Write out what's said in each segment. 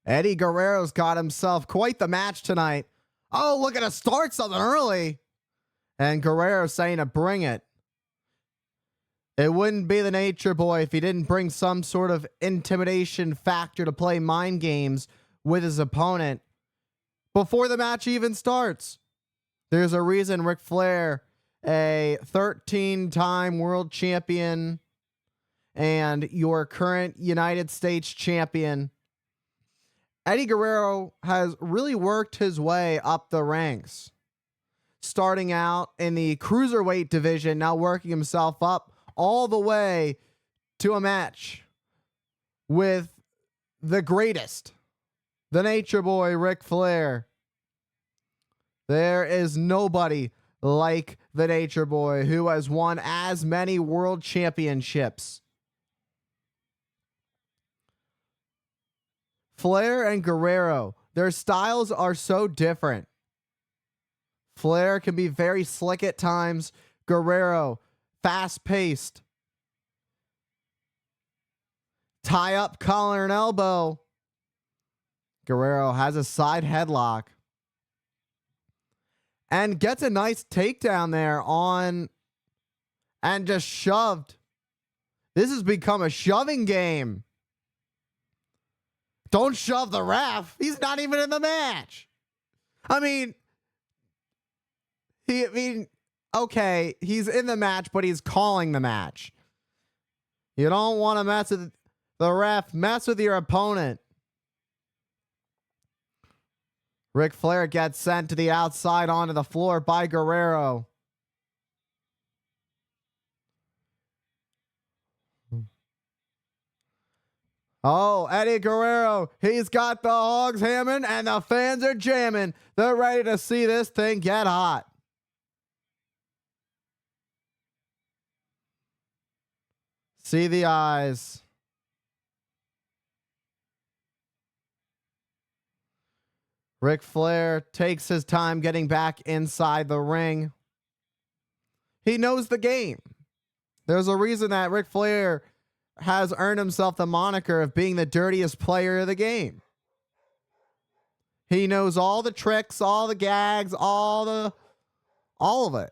Eddie Guerrero's got himself quite the match tonight. Oh, look at us start something early. And Guerrero saying to bring it. It wouldn't be the Nature Boy if he didn't bring some sort of intimidation factor to play mind games with his opponent before the match even starts. There's a reason Ric Flair, a 13-time world champion and your current United States champion, Eddie Guerrero has really worked his way up the ranks. Starting out in the cruiserweight division, now working himself up all the way to a match with the greatest, the Nature Boy, Ric Flair. There is nobody like the Nature Boy who has won as many world championships. Flair and Guerrero, their styles are so different. Flair can be very slick at times. Guerrero, fast-paced. Tie up collar and elbow. Guerrero has a side headlock. And gets a nice takedown there on and just shoved. This has become a shoving game. Don't shove the ref. He's not even in the match. I mean, okay, he's in the match, but he's calling the match. You don't want to mess with the ref. Mess with your opponent. Ric Flair gets sent to the outside onto the floor by Guerrero. Oh, Eddie Guerrero, he's got the hogs hamming and the fans are jamming. They're ready to see this thing get hot. See the eyes. Ric Flair takes his time getting back inside the ring. He knows the game. There's a reason that Ric Flair has earned himself the moniker of being the dirtiest player of the game. He knows all the tricks, all the gags, all of it.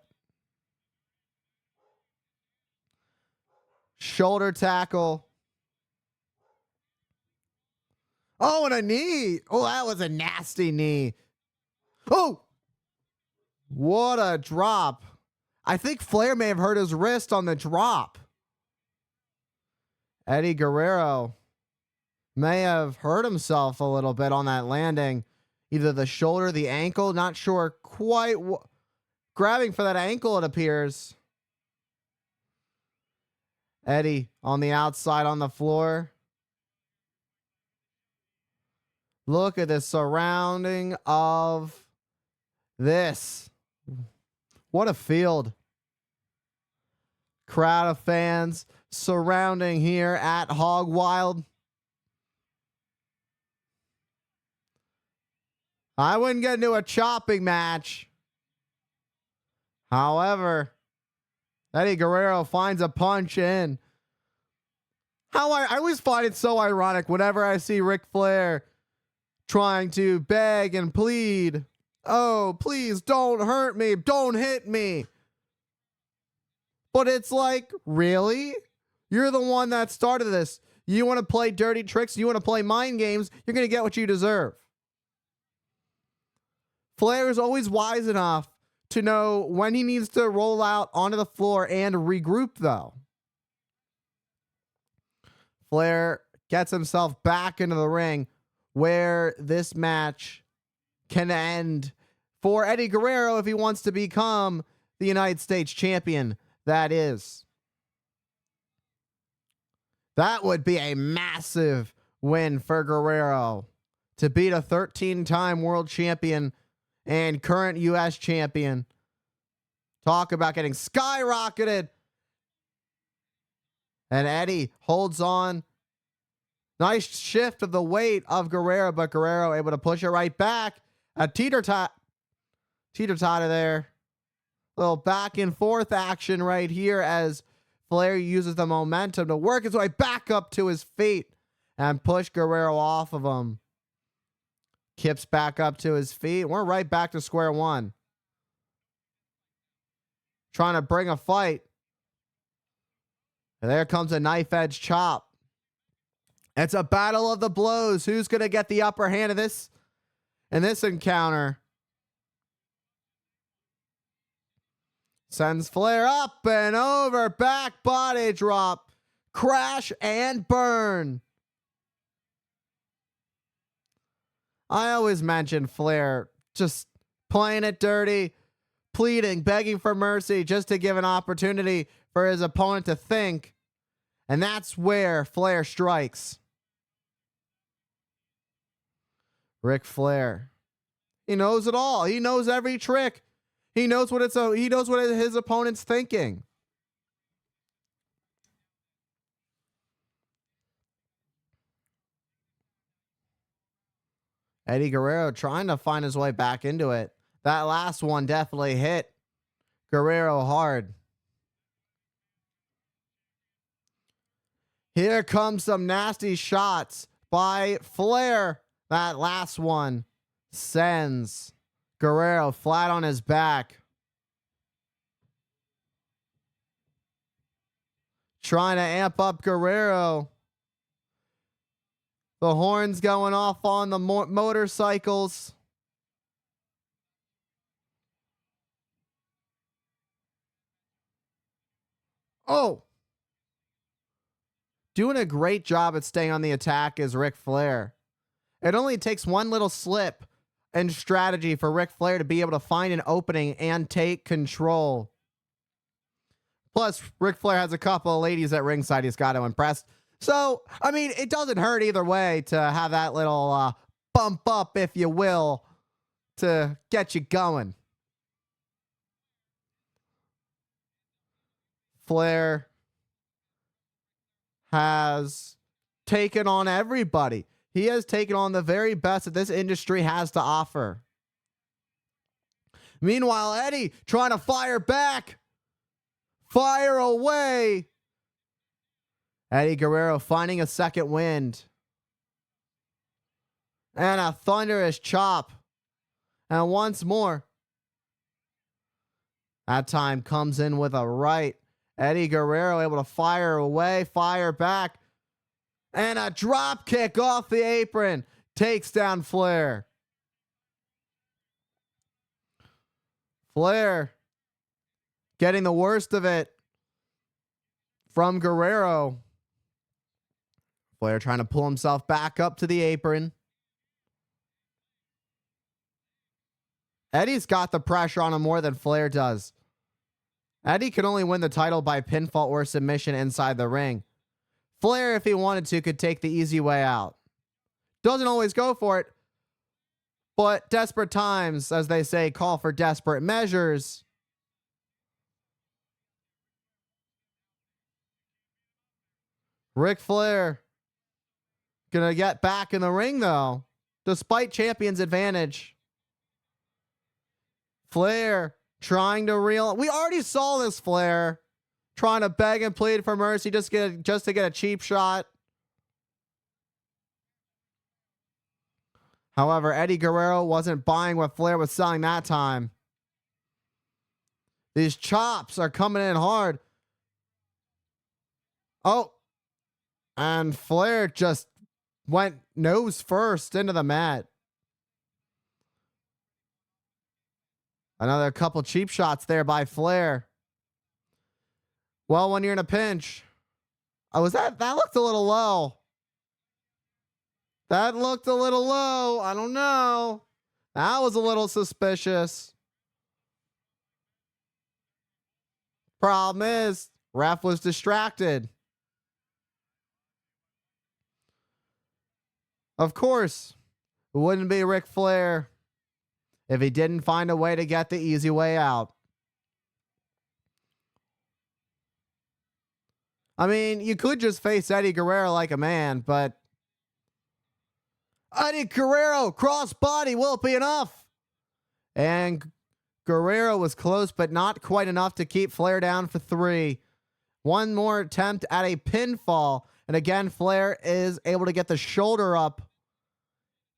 Shoulder tackle. Oh, and a knee. Oh, that was a nasty knee. Oh, what a drop. I think Flair may have hurt his wrist on the drop. Eddie Guerrero may have hurt himself a little bit on that landing. Either the shoulder, the ankle, not sure quite. Grabbing for that ankle, it appears. Eddie on the outside on the floor. Look at the surrounding of this. What a field. Crowd of fans surrounding here at Hog Wild. I wouldn't get into a chopping match. However, Eddie Guerrero finds a punch in. I always find it so ironic whenever I see Ric Flair trying to beg and plead. Oh, please don't hurt me. Don't hit me. But it's like, really? You're the one that started this. You want to play dirty tricks? You want to play mind games? You're going to get what you deserve. Flair is always wise enough to know when he needs to roll out onto the floor and regroup, though. Flair gets himself back into the ring where this match can end for Eddie Guerrero if he wants to become the United States champion. That would be a massive win for Guerrero to beat a 13-time world champion and current U.S. champion. Talk about getting skyrocketed. And Eddie holds on. Nice shift of the weight of Guerrero, but Guerrero able to push it right back. A teeter-totter there. Little back and forth action right here as Flair uses the momentum to work his way back up to his feet and push Guerrero off of him. Kips back up to his feet. We're right back to square one. Trying to bring a fight. And there comes a knife edge chop. It's a battle of the blows. Who's going to get the upper hand of this in this encounter? Sends Flair up and over. Back body drop. Crash and burn. I always mention Flair just playing it dirty, pleading, begging for mercy just to give an opportunity for his opponent to think. And that's where Flair strikes. Ric Flair. He knows it all. He knows every trick. He knows what his opponent's thinking. Eddie Guerrero trying to find his way back into it. That last one definitely hit Guerrero hard. Here comes some nasty shots by Flair. That last one sends Guerrero flat on his back. Trying to amp up Guerrero. The horns going off on the motorcycles. Oh. Doing a great job at staying on the attack is Ric Flair. It only takes one little slip and strategy for Ric Flair to be able to find an opening and take control. Plus, Ric Flair has a couple of ladies at ringside he's got to impress. So, I mean, it doesn't hurt either way to have that little bump up, if you will, to get you going. Flair has taken on everybody. He has taken on the very best that this industry has to offer. Meanwhile, Eddie trying to fire back. Fire away. Eddie Guerrero finding a second wind. And a thunderous chop. And once more. That time comes in with a right. Eddie Guerrero able to fire away, fire back. And a drop kick off the apron. Takes down Flair. Flair getting the worst of it from Guerrero. Flair trying to pull himself back up to the apron. Eddie's got the pressure on him more than Flair does. Eddie can only win the title by pinfall or submission inside the ring. Flair, if he wanted to, could take the easy way out. Doesn't always go for it, but desperate times, as they say, call for desperate measures. Ric Flair gonna get back in the ring, though, despite champion's advantage. Flair trying to reel. We already saw this Flair trying to beg and plead for mercy just to get a cheap shot. However, Eddie Guerrero wasn't buying what Flair was selling that time. These chops are coming in hard. Oh. And Flair just went nose first into the mat. Another couple cheap shots there by Flair. Well, when you're in a pinch. Oh, that looked a little low. That looked a little low. I don't know. That was a little suspicious. Problem is, ref was distracted. Of course, it wouldn't be Ric Flair if he didn't find a way to get the easy way out. I mean, you could just face Eddie Guerrero like a man, but Eddie Guerrero, crossbody, will it be enough? And Guerrero was close, but not quite enough to keep Flair down for 3. One more attempt at a pinfall. And again, Flair is able to get the shoulder up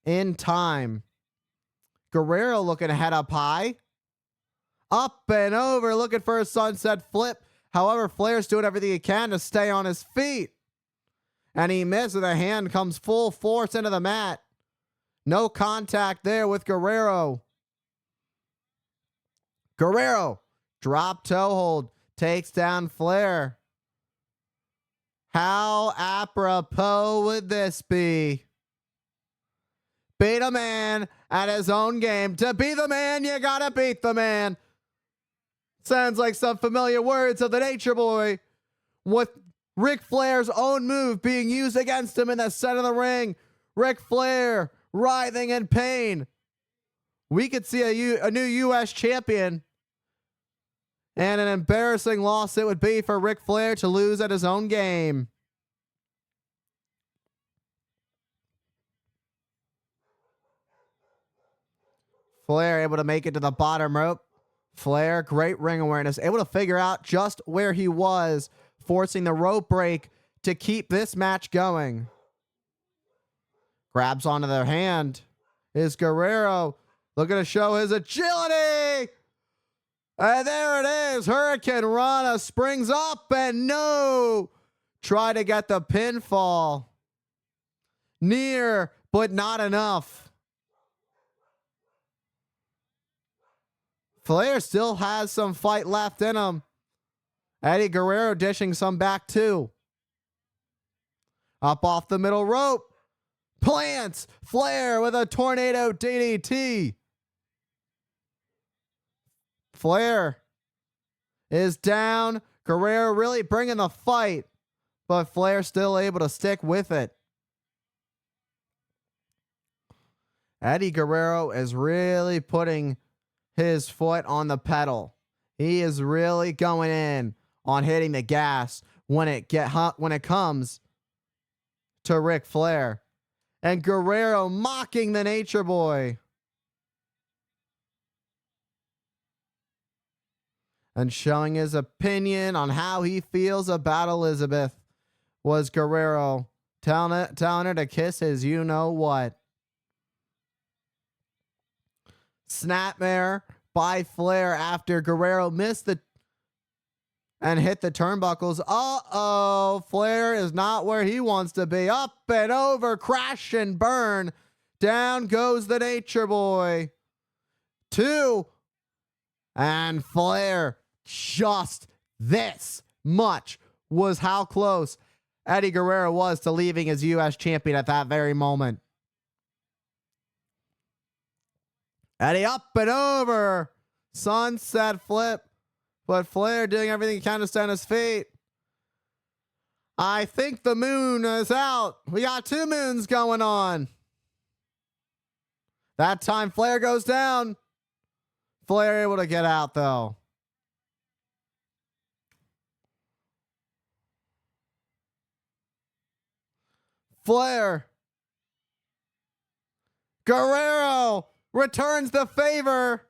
in time. Guerrero looking head up high. Up and over, looking for a sunset flip. However, Flair's doing everything he can to stay on his feet. And he misses. The hand comes full force into the mat. No contact there with Guerrero. Guerrero, drop toe hold, takes down Flair. How apropos would this be? Beat a man at his own game. To be the man, you gotta beat the man. Sounds like some familiar words of the Nature Boy, with Ric Flair's own move being used against him in the center of the ring. Ric Flair writhing in pain. We could see a new U.S. champion. And an embarrassing loss it would be for Ric Flair to lose at his own game. Flair able to make it to the bottom rope. Flair, great ring awareness, able to figure out just where he was, forcing the rope break to keep this match going. Grabs onto their hand. Is Guerrero looking to show his agility. And there it is. Hurricane Rana springs up and no. Try to get the pinfall. Near, but not enough. Flair still has some fight left in him. Eddie Guerrero dishing some back too. Up off the middle rope. Plants Flair with a tornado DDT. Flair is down. Guerrero really bringing the fight, but Flair still able to stick with it. Eddie Guerrero is really putting his foot on the pedal. He is really going in on hitting the gas when it comes to Ric Flair. And Guerrero mocking the Nature Boy. And showing his opinion on how he feels about Elizabeth was Guerrero telling her to kiss his you-know-what. Snapmare by Flair after Guerrero missed and hit the turnbuckles. Uh-oh, Flair is not where he wants to be. Up and over, crash and burn. Down goes the Nature Boy. 2. And Flair, just this much was how close Eddie Guerrero was to leaving as U.S. champion at that very moment. Eddie up and over. Sunset flip. But Flair doing everything he can to stay on his feet. I think the moon is out. We got 2 moons going on. That time Flair goes down. Flair able to get out though. Flair. Guerrero returns the favor.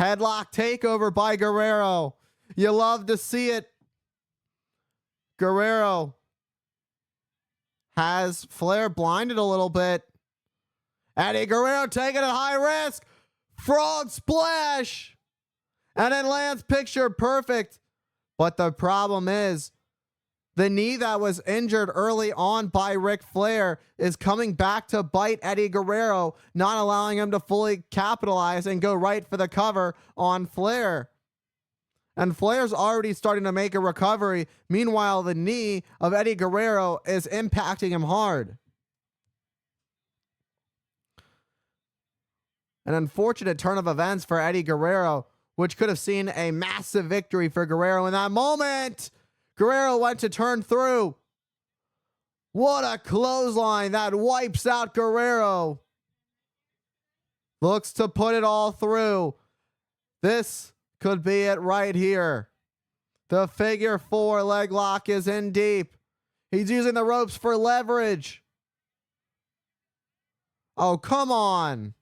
Headlock takeover by Guerrero. You love to see it. Guerrero has Flair blinded a little bit. Eddie Guerrero taking it high risk. Frog splash. And then lands picture perfect. But the problem is, the knee that was injured early on by Ric Flair is coming back to bite Eddie Guerrero, not allowing him to fully capitalize and go right for the cover on Flair. And Flair's already starting to make a recovery. Meanwhile, the knee of Eddie Guerrero is impacting him hard. An unfortunate turn of events for Eddie Guerrero, which could have seen a massive victory for Guerrero in that moment. Guerrero went to turn through. What a clothesline that wipes out Guerrero. Looks to put it all through. This could be it right here. The figure 4 leg lock is in deep. He's using the ropes for leverage. Oh, come on.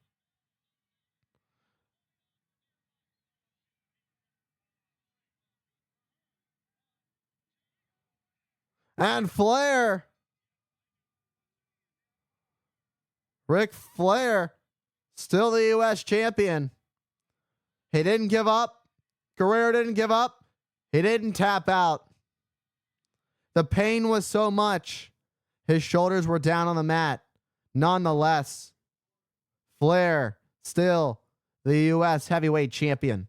And Flair Ric Flair, still the U.S. champion. He didn't give up. Guerrero didn't give up. He didn't tap out. The pain was so much. His shoulders were down on the mat. Nonetheless, Flair, still the U.S. heavyweight champion.